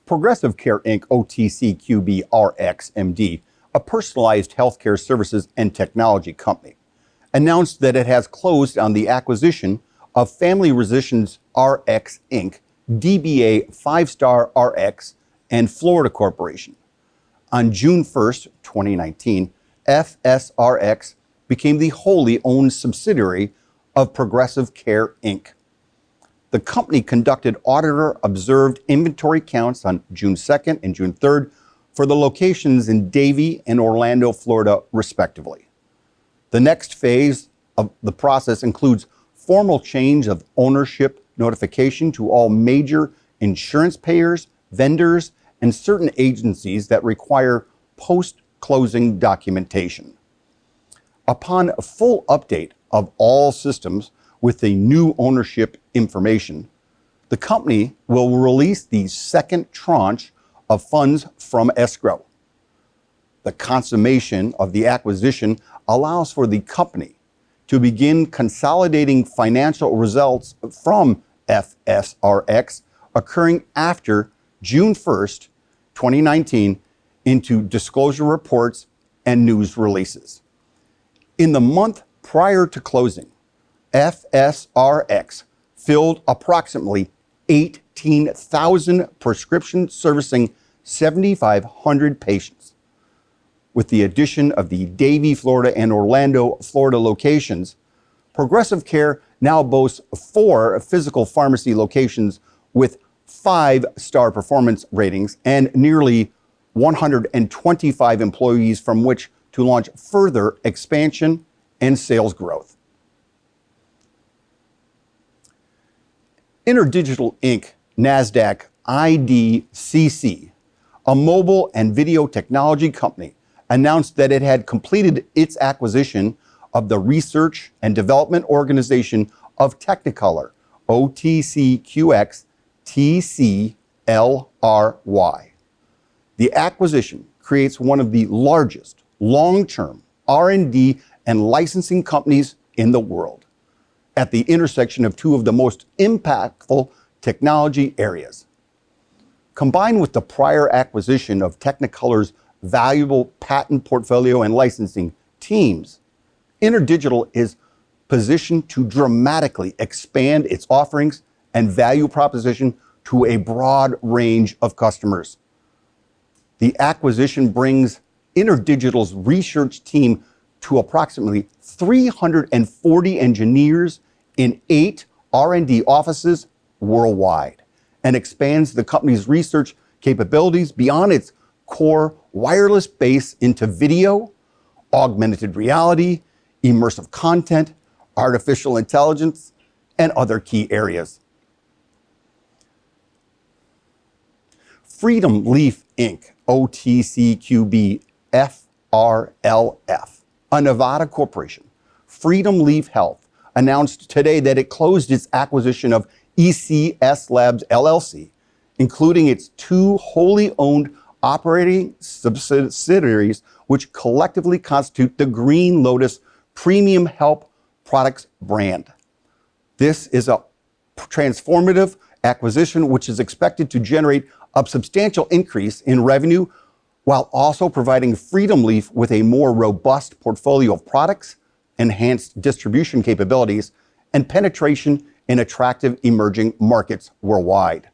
Progressive Care Inc., OTCQB, RXMD, a personalized healthcare services and technology company, announced that it has closed on the acquisition of Family Physicians RX Inc., DBA 5-Star RX, and Florida Corporation. On June 1st, 2019, FSRX became the wholly owned subsidiary of Progressive Care Inc. The company conducted auditor-observed inventory counts on June 2nd and June 3rd for the locations in Davie and Orlando, Florida, respectively. The next phase of the process includes formal change of ownership notification to all major insurance payers, vendors, and certain agencies that require post-closing documentation. Upon a full update of all systems with the new ownership information, the company will release the second tranche of funds from escrow. The consummation of the acquisition allows for the company to begin consolidating financial results from FSRX occurring after June 1st, 2019, into disclosure reports and news releases. In the month prior to closing, FSRX filled approximately 18,000 prescriptions servicing 7,500 patients. With the addition of the Davie, Florida and Orlando, Florida locations, Progressive Care now boasts 4 physical pharmacy locations with 5-star performance ratings and nearly 125 employees from which to launch further expansion and sales growth. InterDigital Inc., NASDAQ, IDCC, a mobile and video technology company, announced that it had completed its acquisition of the research and development organization of Technicolor, OTCQX, TCLRY. The acquisition creates one of the largest long-term R&D and licensing companies in the world, at the intersection of 2 of the most impactful technology areas. Combined with the prior acquisition of Technicolor's valuable patent portfolio and licensing teams, InterDigital is positioned to dramatically expand its offerings and value proposition to a broad range of customers. The acquisition brings InterDigital's research team to approximately 340 engineers in 8 R&D offices worldwide and expands the company's research capabilities beyond its core wireless base into video, augmented reality, immersive content, artificial intelligence, and other key areas. Freedom Leaf Inc., OTCQB, FRLF, a Nevada corporation, Freedom Leaf Health, announced today that it closed its acquisition of ECS Labs LLC, including its 2 wholly owned operating subsidiaries, which collectively constitute the Green Lotus Premium Health Products brand. This is a transformative acquisition which is expected to generate a substantial increase in revenue while also providing Freedom Leaf with a more robust portfolio of products, enhanced distribution capabilities, and penetration in attractive emerging markets worldwide.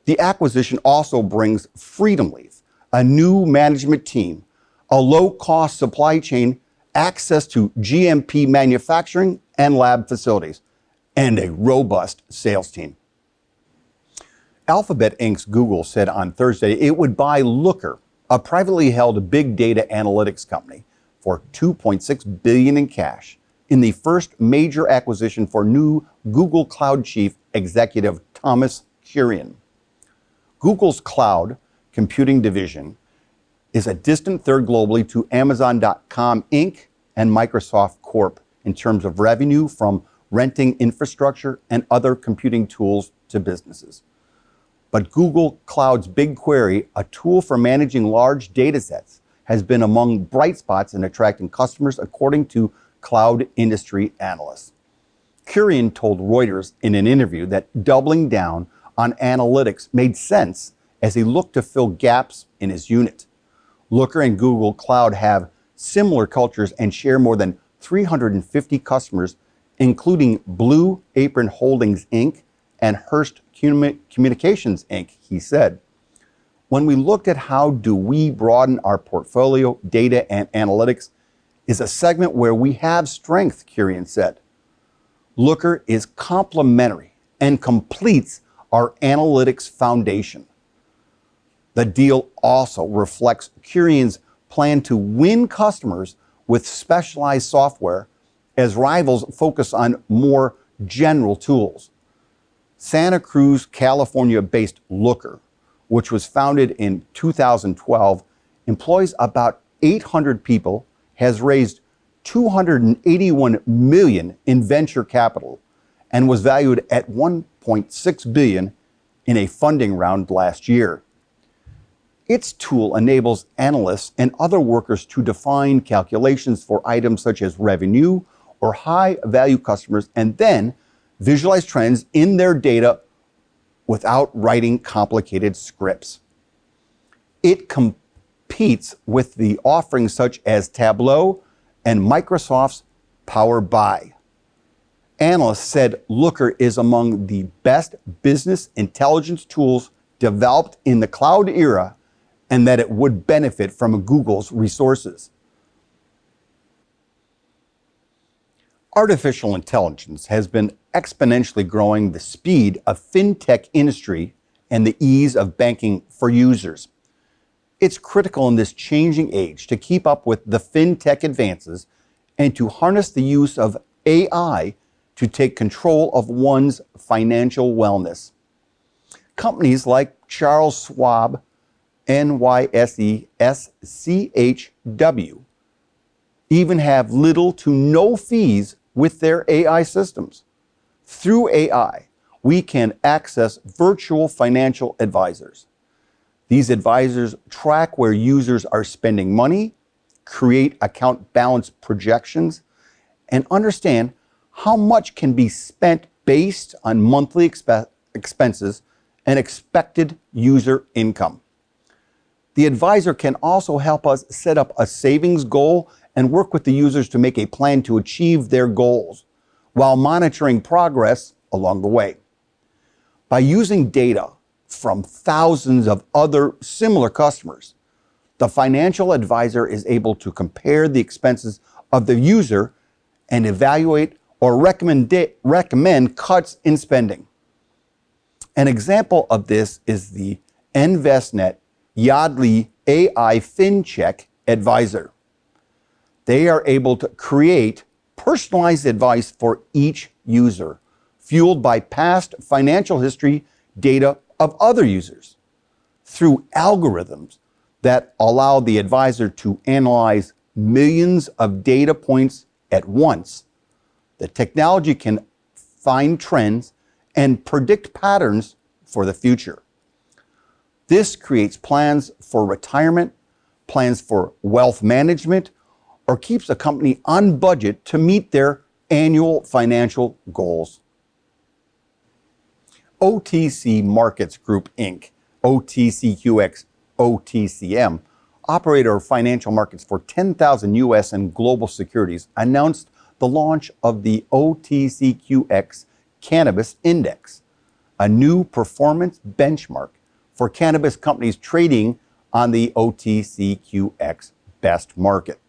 The acquisition also brings Freedom Leaf a new management team, a low-cost supply chain, access to GMP manufacturing and lab facilities, and a robust sales team. Alphabet Inc.'s Google said on Thursday it would buy Looker, a privately held big data analytics company, for $2.6 billion in cash in the first major acquisition for new Google Cloud Chief Executive Thomas Kurian. Google's cloud computing division is a distant third globally to Amazon.com Inc. and Microsoft Corp. In terms of revenue from renting infrastructure and other computing tools to businesses. But Google Cloud's BigQuery, a tool for managing large data sets, has been among bright spots in attracting customers, according to cloud industry analysts. Kurian told Reuters in an interview that doubling down on analytics made sense as he looked to fill gaps in his unit. Looker and Google Cloud have similar cultures and share more than 350 customers, including Blue Apron Holdings, Inc. and Hearst Communications, Inc., he said. When we looked at how do we broaden our portfolio, data and analytics is a segment where we have strength, Kurian said. Looker is complementary and completes our analytics foundation. The deal also reflects Kurian's plan to win customers with specialized software as rivals focus on more general tools. Santa Cruz, California-based Looker, which was founded in 2012, employs about 800 people, has raised $281 million in venture capital, and was valued at $1.6 billion in a funding round last year. Its tool enables analysts and other workers to define calculations for items such as revenue or high-value customers, and then visualize trends in their data without writing complicated scripts. It competes with the offerings such as Tableau and Microsoft's Power BI. Analysts said Looker is among the best business intelligence tools developed in the cloud era, and that it would benefit from Google's resources. Artificial intelligence has been exponentially growing the speed of fintech industry and the ease of banking for users. It's critical in this changing age to keep up with the fintech advances and to harness the use of AI to take control of one's financial wellness. Companies like Charles Schwab, NYSE, SCHW even have little to no fees with their AI systems. Through AI, we can access virtual financial advisors. These advisors track where users are spending money, create account balance projections, and understand how much can be spent based on monthly expenses and expected user income. The advisor can also help us set up a savings goal and work with the users to make a plan to achieve their goals while monitoring progress along the way. By using data from thousands of other similar customers, the financial advisor is able to compare the expenses of the user and evaluate or recommend cuts in spending. An example of this is the Envestnet Yodlee AI FinCheck Advisor. They are able to create personalized advice for each user, fueled by past financial history data of other users, through algorithms that allow the advisor to analyze millions of data points at once. The technology can find trends and predict patterns for the future. This creates plans for retirement, plans for wealth management, or keeps a company on budget to meet their annual financial goals. OTC Markets Group, Inc., OTCQX, OTCM, operator of financial markets for 10,000 U.S. and global securities, announced the launch of the OTCQX Cannabis Index, a new performance benchmark for cannabis companies trading on the OTCQX Best Market.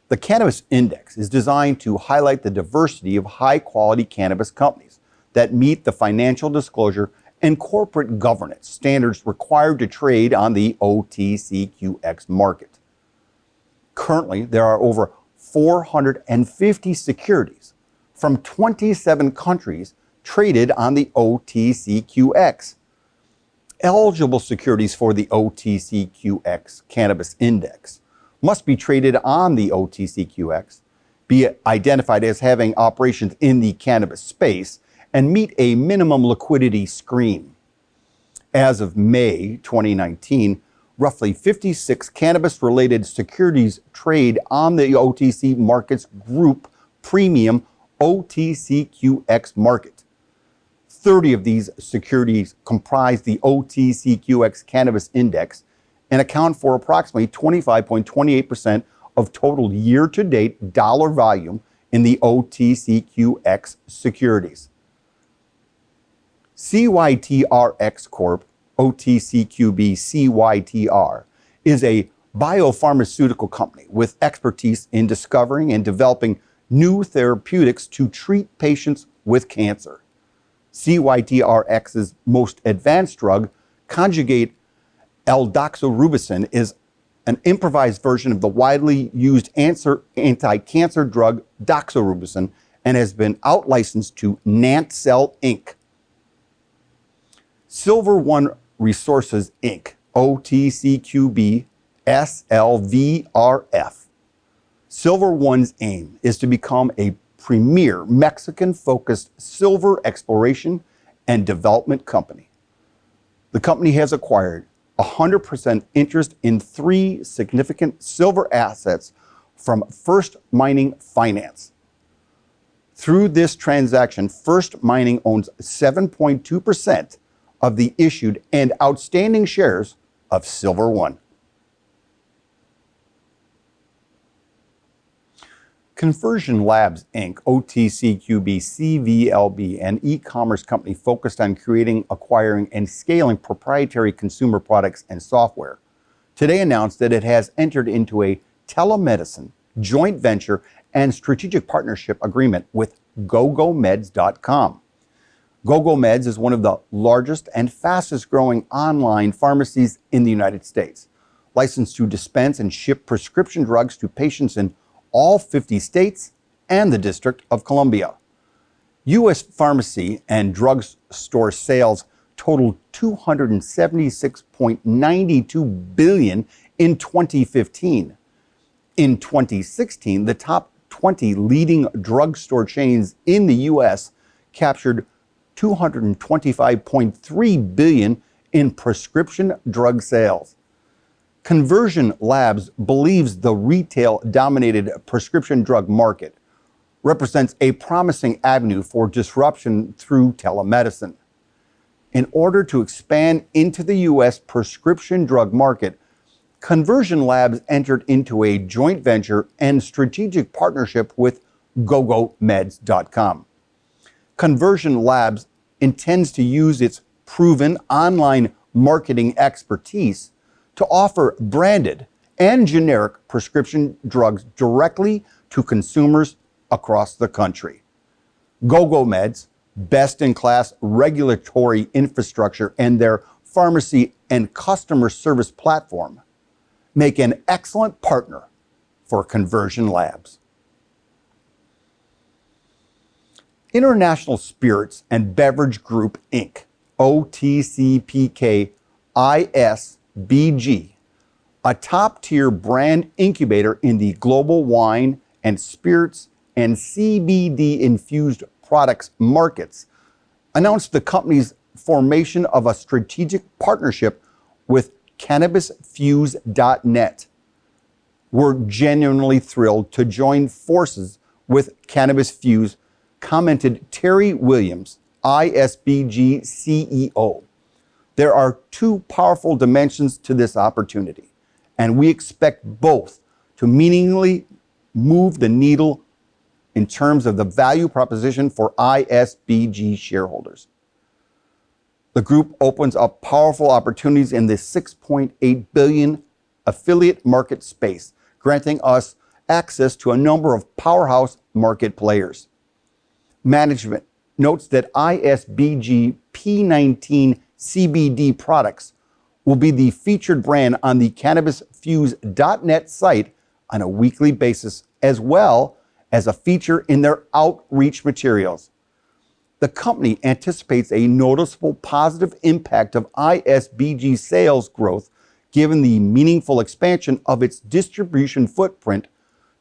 The Cannabis Index is designed to highlight the diversity of high-quality cannabis companies that meet the financial disclosure and corporate governance standards required to trade on the OTCQX market. Currently, there are over 450 securities from 27 countries traded on the OTCQX. Eligible securities for the OTCQX Cannabis Index must be traded on the OTCQX, be identified as having operations in the cannabis space, and meet a minimum liquidity screen. As of May 2019, roughly 56 cannabis-related securities trade on the OTC Markets Group Premium OTCQX market. 30 of these securities comprise the OTCQX cannabis index and account for approximately 25.28% of total year-to-date dollar volume in the OTCQX securities. CYTRX Corp, OTCQB CYTR, is a biopharmaceutical company with expertise in discovering and developing new therapeutics to treat patients with cancer. CYTRX's most advanced drug, conjugate L-doxorubicin, is an improvised version of the widely used anti-cancer drug doxorubicin and has been out-licensed to NantCell Inc. Silver One Resources Inc., OTCQB SLVRF. Silver One's aim is to become a premier Mexican-focused silver exploration and development company. The company has acquired 100% interest in 3 significant silver assets from First Mining Finance. Through this transaction, First Mining owns 7.2% of the issued and outstanding shares of Silver One. Conversion Labs, Inc., OTCQB CVLB, an e-commerce company focused on creating, acquiring, and scaling proprietary consumer products and software, today announced that it has entered into a telemedicine joint venture and strategic partnership agreement with GoGoMeds.com. GoGoMeds is one of the largest and fastest growing online pharmacies in the United States, licensed to dispense and ship prescription drugs to patients in all 50 states and the District of Columbia. U.S. pharmacy and drug store sales totaled $276.92 billion in 2015. In 2016, the top 20 leading drugstore chains in the U.S. captured $225.3 billion in prescription drug sales. Conversion Labs believes the retail-dominated prescription drug market represents a promising avenue for disruption through telemedicine. In order to expand into the U.S. prescription drug market, Conversion Labs entered into a joint venture and strategic partnership with GoGoMeds.com. Conversion Labs intends to use its proven online marketing expertise to offer branded and generic prescription drugs directly to consumers across the country. GoGoMeds' best-in-class regulatory infrastructure and their pharmacy and customer service platform make an excellent partner for Conversion Labs. International Spirits and Beverage Group, Inc., OTCPK ISBG, a top-tier brand incubator in the global wine and spirits and CBD-infused products markets, announced the company's formation of a strategic partnership with CannabisFuse.net. We're genuinely thrilled to join forces with Cannabis Fuse, commented Terry Williams, ISBG CEO. There are 2 powerful dimensions to this opportunity, and we expect both to meaningfully move the needle in terms of the value proposition for ISBG shareholders. The group opens up powerful opportunities in the $6.8 billion affiliate market space, granting us access to a number of powerhouse market players. Management notes that ISBG P19 CBD products will be the featured brand on the CannabisFuse.net site on a weekly basis, as well as a feature in their outreach materials. The company anticipates a noticeable positive impact of ISBG sales growth given the meaningful expansion of its distribution footprint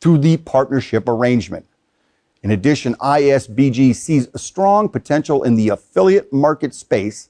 through the partnership arrangement. In addition, ISBG sees a strong potential in the affiliate market space,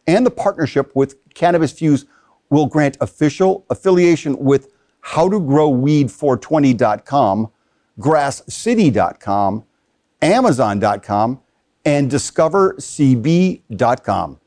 and the partnership with Cannabis Fuse will grant official affiliation with HowToGrowWeed420.com, GrassCity.com, Amazon.com, and discovercb.com.